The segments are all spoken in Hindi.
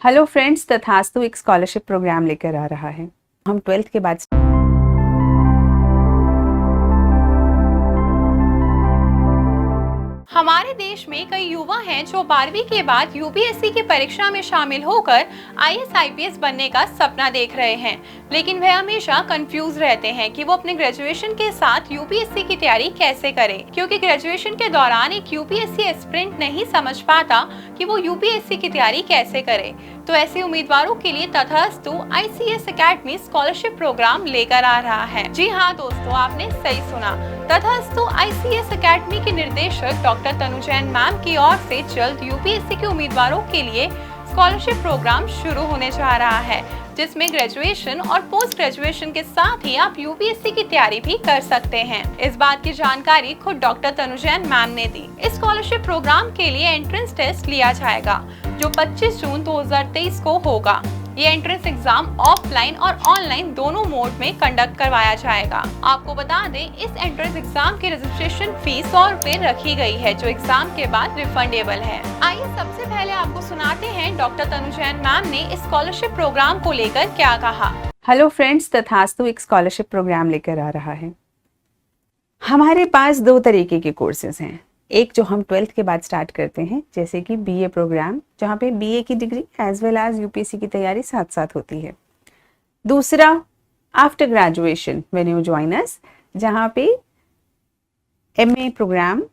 हेलो फ्रेंड्स, तथास्तु एक स्कॉलरशिप प्रोग्राम लेकर आ रहा है। हम 12th के बाद हमारे देश में कई युवा हैं जो 12वीं के बाद यूपीएससी की परीक्षा में शामिल होकर आईएएस आईपीएस बनने का सपना देख रहे हैं, लेकिन वे हमेशा कंफ्यूज रहते हैं कि वो अपने ग्रेजुएशन के साथ यूपीएससी की तैयारी कैसे करें, क्योंकि ग्रेजुएशन के दौरान एक यूपीएससी एस्पिरेंट नहीं समझ पाता कि वो यूपीएससी की तैयारी कैसे करे। तो ऐसे उम्मीदवारों के लिए तथास्तु आईसीएस एकेडमी स्कॉलरशिप प्रोग्राम लेकर आ रहा है। जी हाँ दोस्तों, आपने सही सुना। तथास्तु आईसीएस एकेडमी के निर्देशक डॉक्टर तनु जैन मैम की ओर से जल्द यूपीएससी के उम्मीदवारों के लिए स्कॉलरशिप प्रोग्राम शुरू होने जा रहा है, जिसमें ग्रेजुएशन और पोस्ट ग्रेजुएशन के साथ ही आप यूपीएससी की तैयारी भी कर सकते हैं। इस बात की जानकारी खुद डॉक्टर तनु जैन मैम ने दी। इस स्कॉलरशिप प्रोग्राम के लिए एंट्रेंस टेस्ट लिया जाएगा, जो 25 जून 2023 को होगा। ये एंट्रेंस एग्जाम ऑफलाइन और ऑनलाइन दोनों मोड में कंडक्ट करवाया जाएगा। आपको बता दें, इस एंट्रेंस एग्जाम की रजिस्ट्रेशन फीस 100 रुपए रखी गई है, जो एग्जाम के बाद रिफंडेबल है। आइए सबसे पहले आपको सुनाते हैं डॉक्टर तनु जैन मैम ने इस स्कॉलरशिप प्रोग्राम को लेकर क्या कहा। हेलो फ्रेंड्स, तथास्तु एक स्कॉलरशिप प्रोग्राम लेकर आ रहा है। हमारे पास दो तरीके के कोर्सेज हैं। एक जो हम 12th के बाद स्टार्ट करते हैं, जैसे कि बीए प्रोग्राम, जहाँ पे बीए की degree as well as UPSC की तैयारी साथ साथ होती है। दूसरा after graduation when you join us, जहाँ पे एमए प्रोग्राम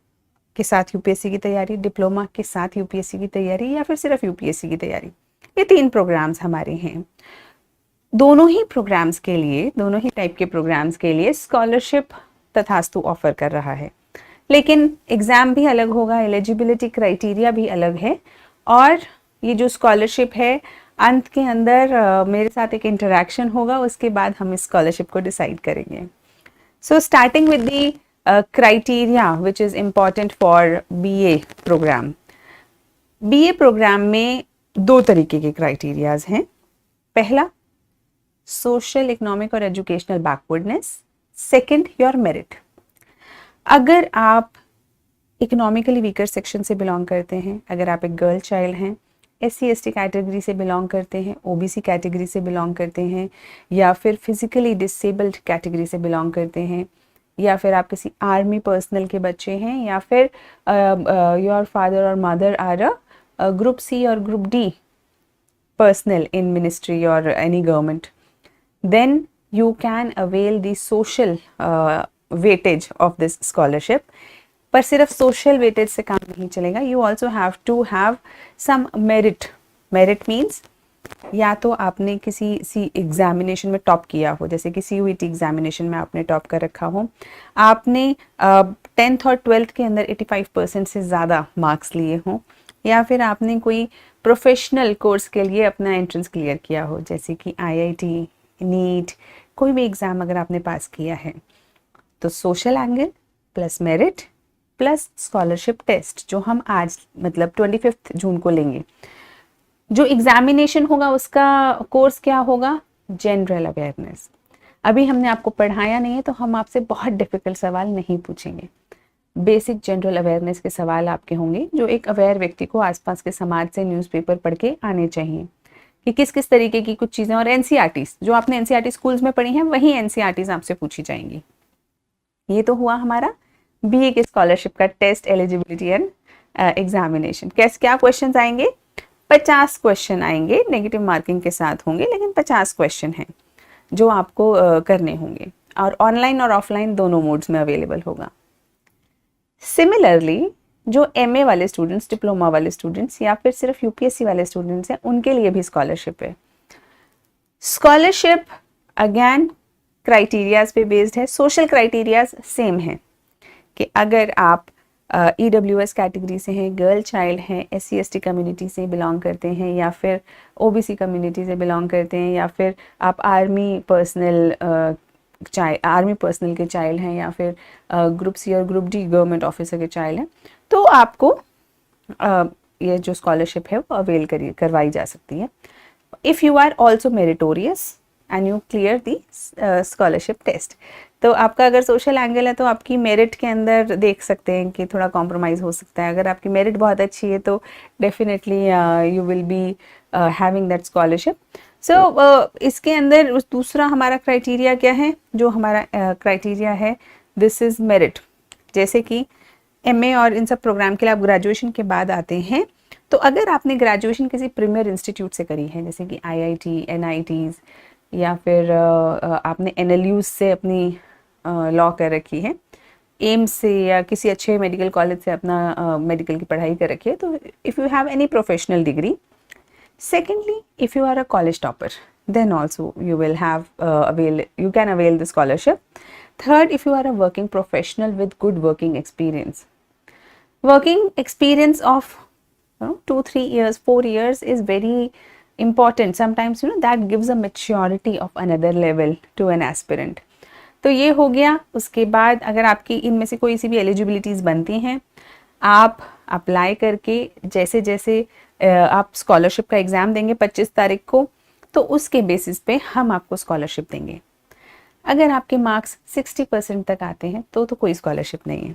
के साथ यूपीएससी की तैयारी, डिप्लोमा के साथ यूपीएससी की तैयारी, या फिर सिर्फ यूपीएससी की तैयारी। ये 3 प्रोग्राम्स हमारे हैं। दोनों ही प्रोग्राम्स के लिए, दोनों ही टाइप के प्रोग्राम्स के लिए स्कॉलरशिप तथास्तु ऑफर कर रहा है, लेकिन एग्ज़ाम भी अलग होगा, एलिजिबिलिटी क्राइटेरिया भी अलग है। और ये जो स्कॉलरशिप है, अंत के अंदर मेरे साथ एक इंटरेक्शन होगा, उसके बाद हम इस स्कॉलरशिप को डिसाइड करेंगे। So starting with the criteria which is important for BA program. BA program में 2 तरीके के क्राइटेरियाज हैं। पहला, सोशल, इकोनॉमिक और educational backwardness. Second, your merit. अगर आप इकोनॉमिकली वीकर सेक्शन से बिलोंग करते हैं, अगर आप एक गर्ल चाइल्ड हैं, एससी एसटी कैटेगरी से बिलोंग करते हैं, ओबीसी कैटेगरी से बिलोंग करते हैं, या फिर फिजिकली डिसेबल्ड कैटेगरी से बिलोंग करते हैं, या फिर आप किसी आर्मी पर्सनल के बच्चे हैं, या फिर योर फादर और mother are a group C और group D personnel in ministry or any government, then you can avail the social weightage of this scholarship. पर सिर्फ social weightage से काम नहीं चलेगा, you also have to have some merit. Merit means या तो आपने किसी एग्जामिनेशन में टॉप किया हो, जैसे कि CUET एग्जामिनेशन में आपने टॉप कर रखा हो, आपने 10th और 12th के अंदर 85% से ज़्यादा मार्क्स लिए हों, या फिर आपने कोई प्रोफेशनल कोर्स के लिए अपना एंट्रेंस क्लियर किया हो, जैसे कि IIT, नीट, कोई भी एग्ज़ाम अगर आपने पास किया है, तो social angle plus merit plus scholarship test, जो हम आज मतलब 25 जून को लेंगे। जो एग्जामिनेशन होगा उसका कोर्स क्या होगा? General awareness. अभी हमने आपको पढ़ाया नहीं है, तो हम आपसे बहुत डिफ़िकल्ट सवाल नहीं पूछेंगे। बेसिक जनरल अवेयरनेस के सवाल आपके होंगे, जो एक अवेयर व्यक्ति को आसपास के समाज से न्यूज़पेपर पढ़ के आने चाहिए कि किस किस तरीके की कुछ चीज़ें। और एनसीईआरटीज़, जो आपने एनसीईआरटी स्कूल्स में पढ़ी हैं, वही एनसीईआरटीज़ आपसे पूछी जाएंगी। ये तो हुआ हमारा बीए के स्कॉलरशिप का टेस्ट, एलिजिबिलिटी एंड एग्जामिनेशन। क्या क्वेश्चन आएंगे? 50 क्वेश्चन आएंगे, नेगेटिव मार्किंग के साथ होंगे, लेकिन 50 क्वेश्चन हैं जो आपको करने होंगे, और ऑनलाइन और ऑफलाइन दोनों मोड्स में अवेलेबल होगा। सिमिलरली जो एमए वाले स्टूडेंट्स, डिप्लोमा वाले स्टूडेंट्स, या फिर सिर्फ यूपीएससी वाले स्टूडेंट्स हैं, उनके लिए भी स्कॉलरशिप है। स्कॉलरशिप अगेन क्राइटेरियाज पे बेस्ड है। सोशल क्राइटेरियाज सेम है कि अगर आप EWS कैटेगरी से हैं, गर्ल चाइल्ड हैं, SC ST कम्युनिटी से बिलोंग करते हैं, या फिर OBC कम्युनिटी से बिलोंग करते हैं, या फिर आप आर्मी पर्सनल के चाइल्ड हैं, या फिर ग्रुप सी और ग्रुप डी गवर्नमेंट ऑफिसर के चाइल्ड हैं, तो आपको ये जो स्कॉलरशिप है वो अवेल करवाई जा सकती है। If you are also meritorious and you clear the scholarship test. तो आपका अगर सोशल एंगल है तो आपकी मेरिट के अंदर देख सकते हैं कि थोड़ा कॉम्प्रोमाइज़ हो सकता है। अगर आपकी मेरिट बहुत अच्छी है तो definitely you will be having that scholarship. So इसके अंदर दूसरा हमारा क्राइटेरिया क्या है? जो हमारा क्राइटेरिया है, दिस इज़ मेरिट। जैसे कि एमए और इन सब प्रोग्राम के लिए आप ग्रेजुएशन के बाद आते हैं, तो अगर आपने ग्रेजुएशन किसी प्रीमियर इंस्टीट्यूट से करी है, जैसे कि आईआईटी, एनआईटीज़, या फिर आपने एनएलयूज़ से अपनी लॉ कर रखी है, एम्स से या किसी अच्छे मेडिकल कॉलेज से अपना मेडिकल की पढ़ाई कर रखी है, तो if you have any professional degree. Secondly, if you are a college topper, then also you will have you can avail the scholarship. Third, if you are a working professional with good working experience of 2-3 years, 4 years is very important. Sometimes that gives a maturity of another level to an aspirant. तो ये हो गया। उसके बाद अगर आपकी इनमें से कोई सी भी एलिजिबिलिटीज़ बनती हैं, आप अप्लाई करके जैसे जैसे आप स्कॉलरशिप का एग्ज़ाम देंगे 25 तारीख को, तो उसके बेसिस पे हम आपको स्कॉलरशिप देंगे। अगर आपके मार्क्स 60% तक आते हैं तो कोई स्कॉलरशिप नहीं है,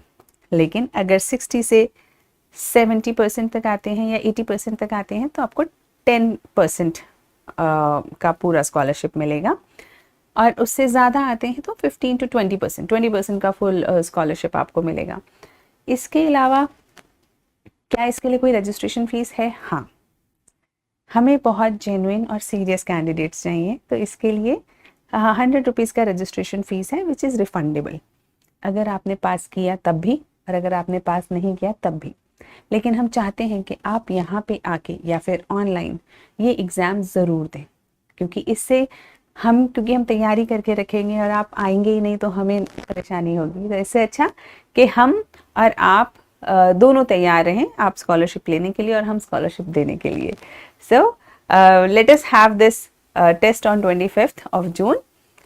लेकिन अगर 60 से 70% तक आते हैं या 80% तक आते हैं तो आपको 10% का पूरा स्कॉलरशिप मिलेगा, और उससे ज़्यादा आते हैं तो 15 to 20% का फुल स्कॉलरशिप आपको मिलेगा। इसके अलावा क्या इसके लिए कोई रजिस्ट्रेशन फ़ीस है? हाँ, हमें बहुत जेन्युइन और सीरियस कैंडिडेट्स चाहिए, तो इसके लिए 100 रुपीज़ का रजिस्ट्रेशन फ़ीस है, विच इज़ रिफंडेबल। अगर आपने पास किया तब भी, और अगर आपने पास नहीं किया तब भी। लेकिन हम चाहते हैं कि आप यहाँ पे आके या फिर ऑनलाइन ये एग्ज़ाम ज़रूर दें, क्योंकि हम तैयारी करके रखेंगे और आप आएंगे ही नहीं तो हमें परेशानी होगी। तो इससे अच्छा कि हम और आप दोनों तैयार रहें, आप स्कॉलरशिप लेने के लिए और हम स्कॉलरशिप देने के लिए। So let us have this test on 25th of June,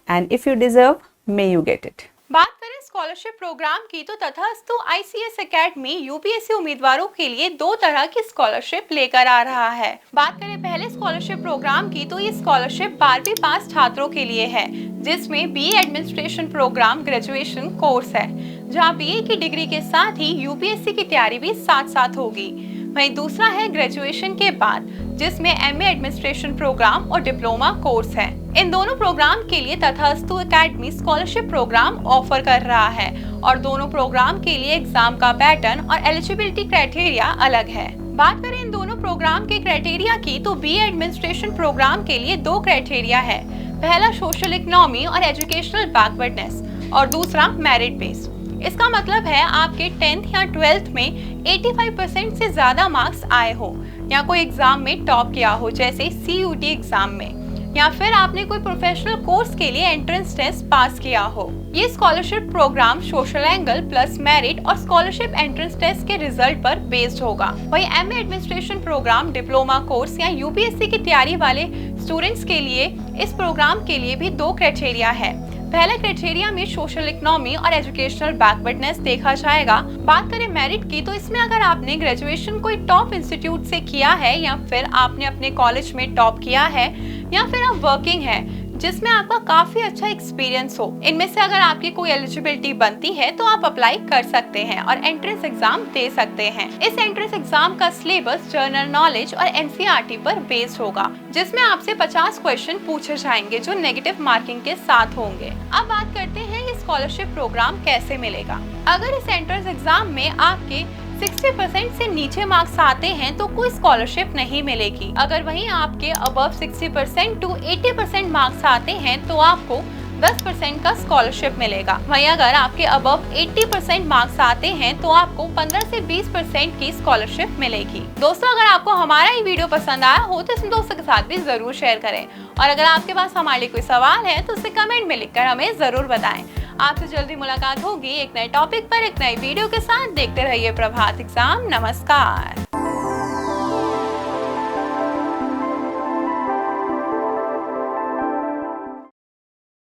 and if you deserve, may you get it. बात करें स्कॉलरशिप प्रोग्राम की तो तथास्तु आईसीएस एकेडमी यूपीएससी उम्मीदवारों के लिए 2 तरह की स्कॉलरशिप लेकर आ रहा है। बात करें पहले स्कॉलरशिप प्रोग्राम की तो ये स्कॉलरशिप 12वीं पास छात्रों के लिए है, जिसमें BA administration program graduation course है, जहां बीए की डिग्री के साथ ही यूपीएससी की तैयारी भी साथ साथ होगी। वहीं दूसरा है ग्रेजुएशन के बाद, जिसमें एमए एडमिनिस्ट्रेशन प्रोग्राम और डिप्लोमा कोर्स है। इन दोनों प्रोग्राम के लिए तथास्तु एकेडमी स्कॉलरशिप प्रोग्राम ऑफर कर रहा है, और दोनों प्रोग्राम के लिए एग्जाम का पैटर्न और एलिजिबिलिटी क्राइटेरिया अलग है। बात करें इन दोनों प्रोग्राम के क्राइटेरिया की तो बीए एडमिनिस्ट्रेशन प्रोग्राम के लिए 2 क्राइटेरिया है। पहला सोशल इकोनॉमी और एजुकेशनल बैकवर्डनेस, और दूसरा मेरिट बेस्ड। इसका मतलब है आपके 10th या 12th में 85% से ज्यादा मार्क्स आए हो, या कोई एग्जाम में टॉप किया हो जैसे CUT एग्जाम में, या फिर आपने कोई प्रोफेशनल कोर्स के लिए एंट्रेंस टेस्ट पास किया हो। ये scholarship program social angle plus merit और स्कॉलरशिप एंट्रेंस टेस्ट के रिजल्ट पर बेस्ड होगा। वही MA administration program, diploma course या यूपीएससी की तैयारी वाले स्टूडेंट्स के लिए इस प्रोग्राम के लिए भी 2 क्राइटेरिया है। पहले क्राइटेरिया में सोशल इकोनॉमी और एजुकेशनल बैकवर्डनेस देखा जाएगा। बात करें मेरिट की तो इसमें अगर आपने ग्रेजुएशन कोई टॉप इंस्टीट्यूट से किया है, या फिर आपने अपने कॉलेज में टॉप किया है, या फिर आप वर्किंग है जिसमें आपका काफी अच्छा एक्सपीरियंस हो, इनमें से अगर आपकी कोई एलिजिबिलिटी बनती है तो आप अप्लाई कर सकते हैं और एंट्रेंस एग्जाम दे सकते हैं। इस एंट्रेंस एग्जाम का सिलेबस जनरल नॉलेज और एनसीईआरटी पर बेस्ड होगा, जिसमें आपसे 50 क्वेश्चन पूछे जाएंगे जो नेगेटिव मार्किंग के साथ होंगे। अब बात करते हैं ये स्कॉलरशिप प्रोग्राम कैसे मिलेगा। अगर इस एंट्रेंस एग्जाम में आपके 60% से नीचे मार्क्स आते हैं तो कोई स्कॉलरशिप नहीं मिलेगी। अगर वहीं आपके अबव 60% टू 80% मार्क्स आते हैं तो आपको 10% का स्कॉलरशिप मिलेगा। वहीं अगर आपके अबव 80% मार्क्स आते हैं तो आपको 15 से 20% की स्कॉलरशिप मिलेगी। दोस्तों, अगर आपको हमारा ये वीडियो पसंद आया हो तो इसे दोस्तों के साथ भी जरूर शेयर करें, और अगर आपके पास हमारे लिए कोई सवाल है तो उसे कमेंट में लिखकर हमें जरूर बताएं। आपसे जल्दी मुलाकात होगी एक नए टॉपिक पर एक नई वीडियो के साथ। देखते रहिए प्रभात एग्जाम। नमस्कार।